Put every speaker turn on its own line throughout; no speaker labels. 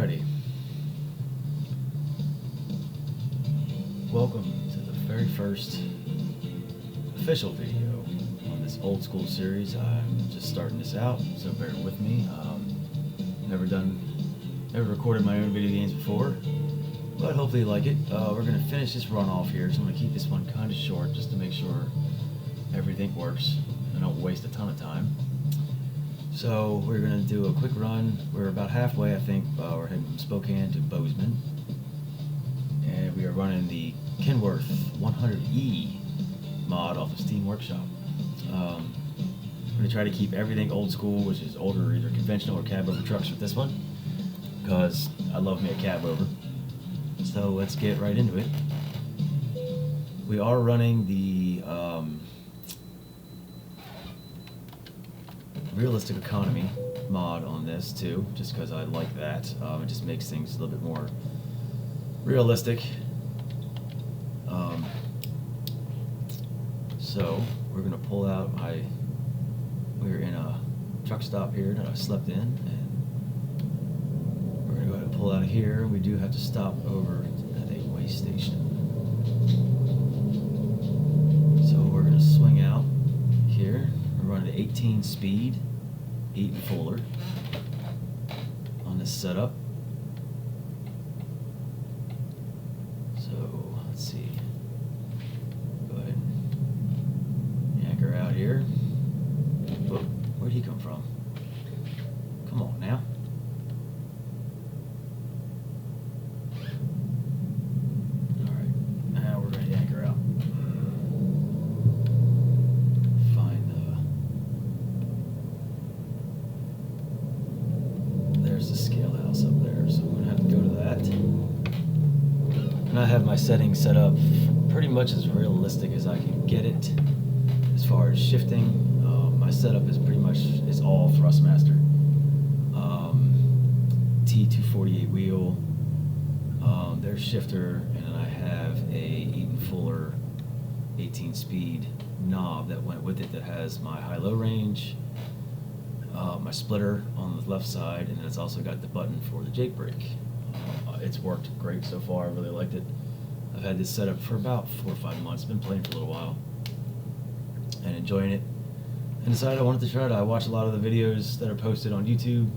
Alrighty. Welcome to the very first official video on this old school series. I'm just starting this out, so bear with me. Never recorded my own video games before, but hopefully you like it. We're going to finish this run off here, so I'm going to keep this one kind of short just to make sure everything works and don't waste a ton of time. So we're going to do a quick run. We're about halfway, I think. We're heading from Spokane to Bozeman, and we are running the Kenworth 100E mod off of Steam Workshop. I'm going to try to keep everything old school, which is older, either conventional or cab over trucks with this one, because I love me a cab over. So let's get right into it. We are running the realistic economy mod on this too, just because I like that. It just makes things a little bit more realistic. So we're gonna pull out we're in a truck stop here that I slept in, and we're gonna go ahead and pull out of here. We do have to stop over at a way station. So we're gonna swing out here. We're running at 18 speed, 8 and fuller on this setup. So let's see. Go ahead and yank her out here. Whoa, where'd he come from? Come on now. Alright, now we're gonna yank her out. There's the scale house up there, so I'm going to have to go to that. And I have my settings set up pretty much as realistic as I can get it. As far as shifting, my setup is pretty much, it's all Thrustmaster. T248 wheel, there's shifter, and then I have a 8 and fuller 18 speed knob that went with it that has my high-low range, my splitter on the left side, and then it's also got the button for the Jake brake. It's worked great so far. I really liked it. I've had this set up for about 4 or 5 months. Been playing for a little while and enjoying it, and decided I wanted to try it. I watched a lot of the videos that are posted on YouTube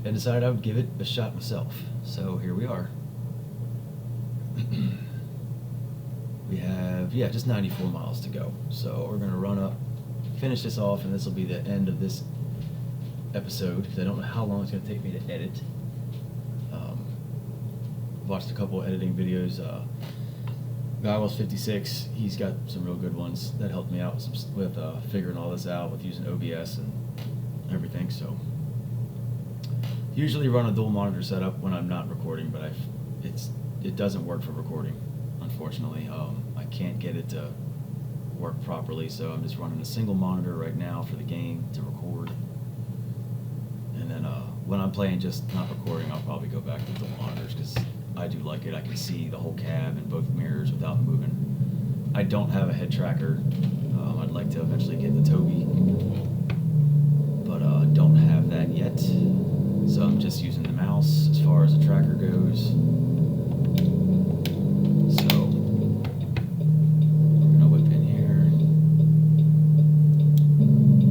and decided I would give it a shot myself. So here we are. We have, just 94 miles to go. So we're going to run up, finish this off, and this will be the end of this episode, because I don't know how long it's going to take me to edit. Watched a couple editing videos. Guy56, he's got some real good ones that helped me out with figuring all this out with using OBS and everything. So usually run a dual monitor setup when I'm not recording, but it doesn't work for recording, unfortunately. I can't get it to work properly, so I'm just running a single monitor right now for the game to record. And then when I'm playing just not recording, I'll probably go back to dual monitors, because I do like it. I can see the whole cab and both mirrors without moving. I don't have a head tracker. I'd like to eventually get the Toby, but don't have that yet. So I'm just using the mouse as far as the tracker goes. So we're gonna whip in here.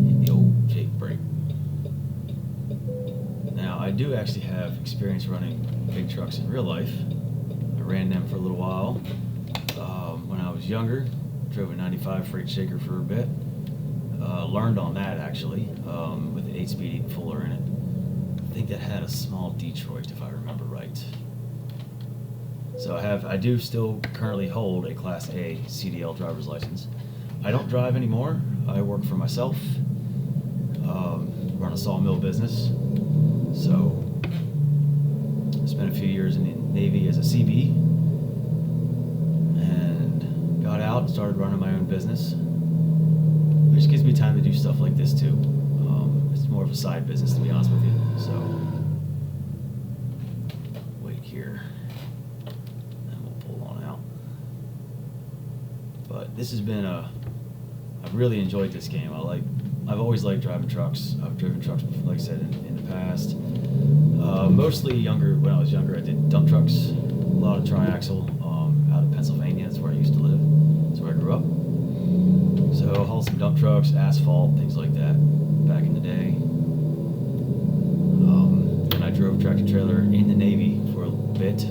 Hit the old Jake brake. Now I do actually have experience running big trucks in real life. I ran them for a little while when I was younger. Drove a 95 freight shaker for a bit. Learned on that actually with the 8-speed 8 and fuller in it. I think that had a small Detroit, if I remember right. So I do still currently hold a Class A CDL driver's license. I don't drive anymore. I work for myself. Run a sawmill business. So spent a few years in the Navy as a CB, and got out and started running my own business, which gives me time to do stuff like this too. It's more of a side business, to be honest with you. So wait here, and we'll pull on out. But this has been I've really enjoyed this game. I've always liked driving trucks. I've driven trucks before, like I said, in the past. Mostly younger. When I was younger, I did dump trucks, a lot of triaxle out of Pennsylvania. That's where I used to live. That's where I grew up. So hauled some dump trucks, asphalt, things like that back in the day. And I drove tractor trailer in the Navy for a bit,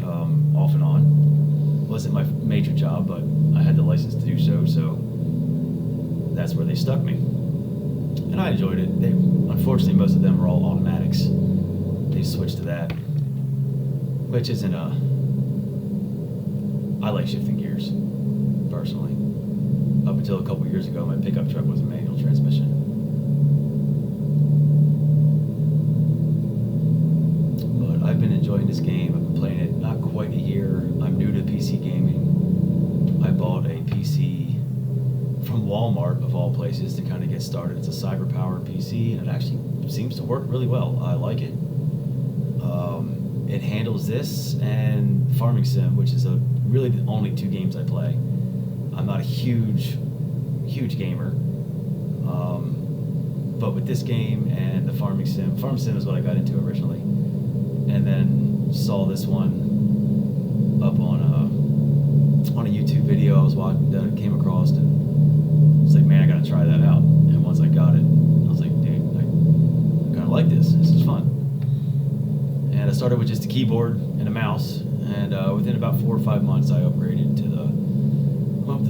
off and on. Wasn't my major job, but I had the license to do so, so that's where they stuck me. And I enjoyed it. Unfortunately, most of them were all automatics. They switched to that, which isn't I like shifting gears, personally. Up until a couple years ago, my pickup truck was a manual transmission. But I've been enjoying this game. I've been playing it not quite a year. I'm new to PC gaming. I bought a PC from Walmart, of all places, to kind of get started. It's a cyber-powered PC, and it actually seems to work really well. I like it. It handles this and Farming Sim, which is really the only two games I play. I'm not a huge gamer, but with this game and the Farming Sim is what I got into originally, and then saw this one up on a YouTube video I was watching that I came across, and I was like, man, I gotta try that out. And once I got it, I was like, dude, I kind of like this. This is fun. And I started with just a keyboard and a mouse, and within about 4 or 5 months, I upgraded to the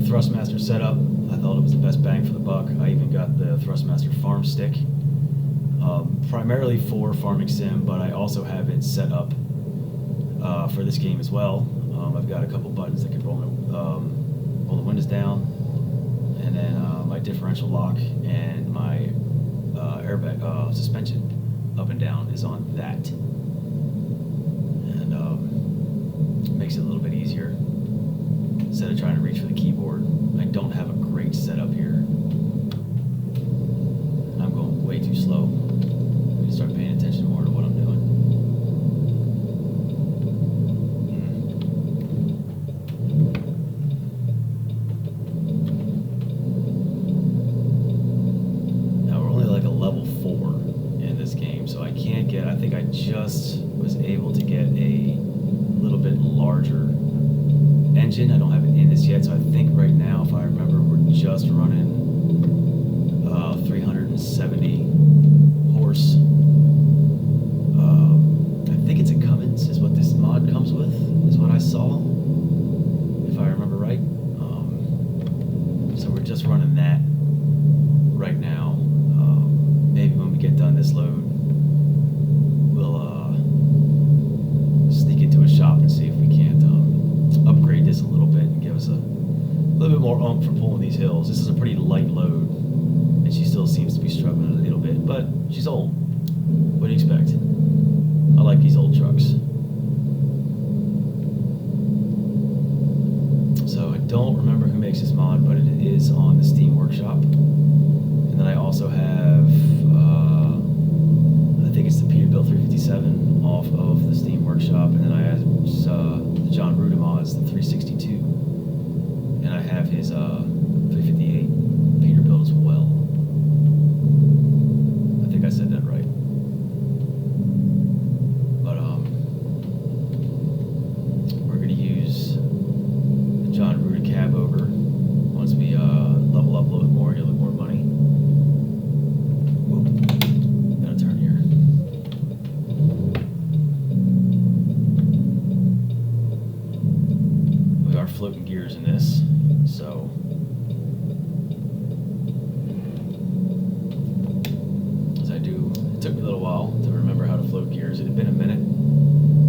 Thrustmaster setup. I thought it was the best bang for the buck. I even got the Thrustmaster Farm Stick, primarily for Farming Sim, but I also have it set up for this game as well. I've got a couple buttons that can roll the windows down, and then my differential lock and my airbag suspension up and down is on that, and makes it a little bit easier instead of trying to reach for the keyboard. I don't have a great setup here. I'm going way too slow. I need to start paying attention more to what I'm doing. Now we're only like a level 4 in this game, so I can't get, I think I just was able to get a little bit larger engine. I don't have it in this yet, so I think right now, if I remember, we're just running 370 horse. I think it's a Cummins is what this mod comes with, is what I saw, if I remember right. So we're just running that right now. Maybe when we get done this load, we'll sneak into a shop and see if we can't upgrade this a little bit and give us a little bit more oomph for pulling these hills. This is a pretty light load, and she still seems to be struggling a little bit, but she's old. What do you expect? I like these old trucks. So I don't remember who makes this mod, but it is on the Steam Workshop. And then I also have, I think it's the Peterbilt 357 off of the Steam Workshop, and then I have the John Ruda mods, the 362, and I have his 358 Peterbilt as well. I think I said that right. But we're gonna use the John Ruda cab over once we level up a little bit more, get a little more money. Whoop. Gotta turn here. We are floating gears in this, so as I do, it took me a little while to remember how to float gears. It had been a minute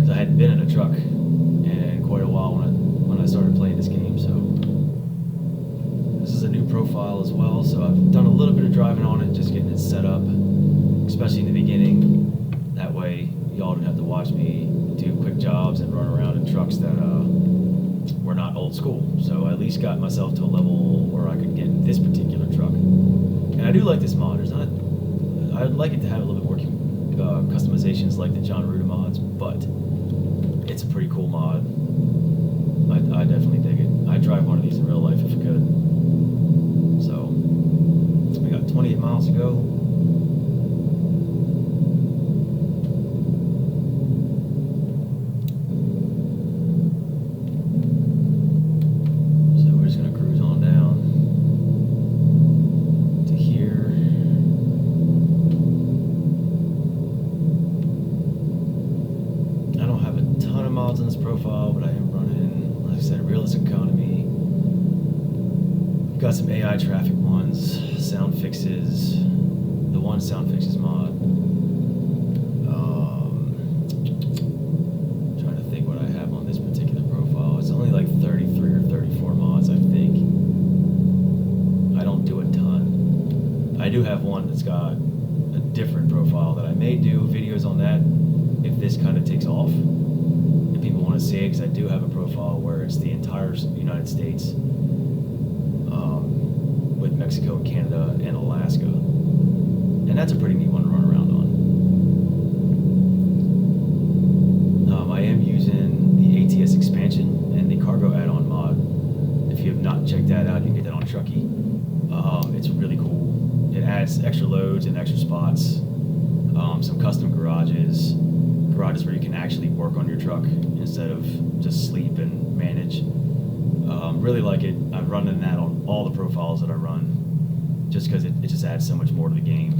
because I hadn't been in a truck in quite a while when I started playing this game. So this is a new profile as well, so I've done a little bit of driving on it, just getting it set up, especially in the beginning. That way y'all don't have to watch me do quick jobs and run around in trucks that were not old school. So I at least got myself to a level where I could get this particular truck. And I do like this mod. I'd like it to have a little bit more customizations like the John Ruda mods, but it's a pretty cool mod. I definitely dig it. I'd drive one of these in real life if I could. So we got 28 miles to go. mods on this profile, but I am running, like I said, realistic economy. Got some AI traffic ones, sound fixes, the one sound fixes mod. Trying to think what I have on this particular profile. It's only like 33 or 34 mods, I think. I don't do a ton. I do have one that's got a different profile that I may do videos on that if this kind of takes off. If people want to see it, because I do have a profile where it's the entire United States. With Mexico and Canada and Alaska. And that's a pretty neat one to run around on. I am using the ATS expansion and the cargo add-on mod. If you have not checked that out, you can get that on Truckee. It's really cool. It adds extra loads and extra spots, some custom garages where you can actually work on your truck instead of just sleep and manage. Really like it. I'm running that on all the profiles that I run, just because it just adds so much more to the game.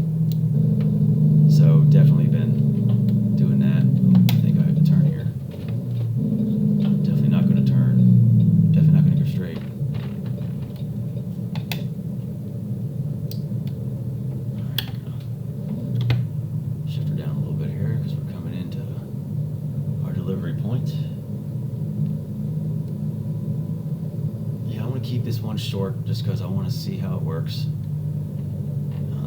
So definitely been doing that. I think I have to turn here. Definitely not going to turn. Definitely not going to go straight. Alright, shift her down a little bit here because we're coming into our delivery point. Keep this one short just because I want to see how it works.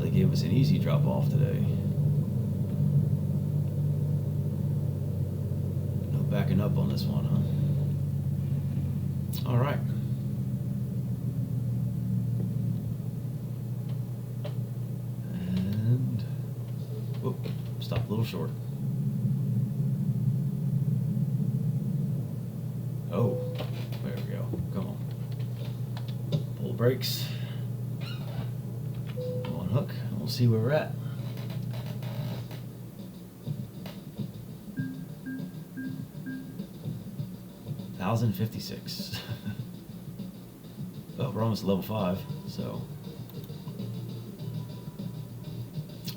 They gave us an easy drop off today. No backing up on this one, huh? All right. And whoop, stop a little short. Oh, there we go. Come on. Pull the brakes, on hook, and we'll see where we're at. $1,056. Well, we're almost level 5, so.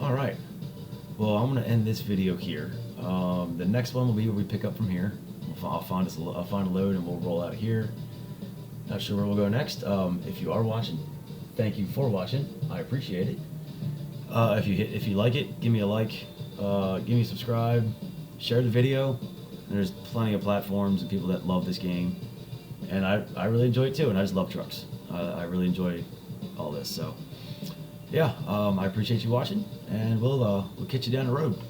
All right. Well, I'm gonna end this video here. The next one will be where we pick up from here. I'll find a load and we'll roll out of here. Not sure where we'll go next. If you are watching, thank you for watching. I appreciate it. If you like it, give me a like, give me a subscribe, share the video. There's plenty of platforms and people that love this game, and I really enjoy it too. And I just love trucks. I really enjoy all this. So yeah, I appreciate you watching, and we'll catch you down the road.